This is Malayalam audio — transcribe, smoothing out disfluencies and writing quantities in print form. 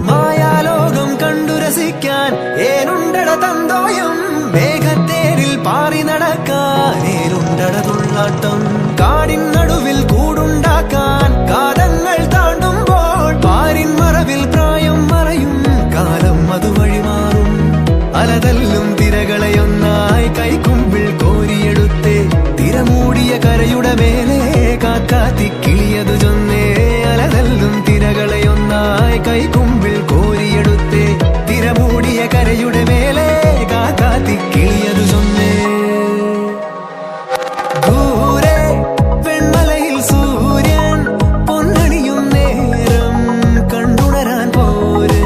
മായാലോകം കണ്ടു രസിക്കാൻ ഏനുണ്ടട തന്തോയം മേഘത്തേരിൽ പാറി നടക്കാൻ ഏനുണ്ടട തുള്ളാട്ടം കാടിൻ നടുവിൽ കൂടുണ്ടാക്കാൻ കാലങ്ങൾ താണ്ടുമ്പോൾ പാരിൻ മറവിൽ പ്രായം മറയും കാലം അതുവഴി മാറും അലതല്ലും തിരകളെയൊന്നായി കൈക്കുമ്പിൾ കോരിയെടുത്തേ തിരമൂടിയ കരയുടെ മേലെ കാക്കാത്തി കിളിയതു ചൊന്നേ അലതല്ലും തിരകളെയൊന്നായി കൈക്കുമ്പിൾ കോരിയെടുത്തേ തിരമൂടിയ കരയുടെ മേലെ കാക്കാത്തി കിളിയതു ചൊന്നേ ദൂരെ വെൺമലയിൽ സൂര്യൻ പൊന്നണിയും നേരം കണ്ടുണരാൻ പോരെ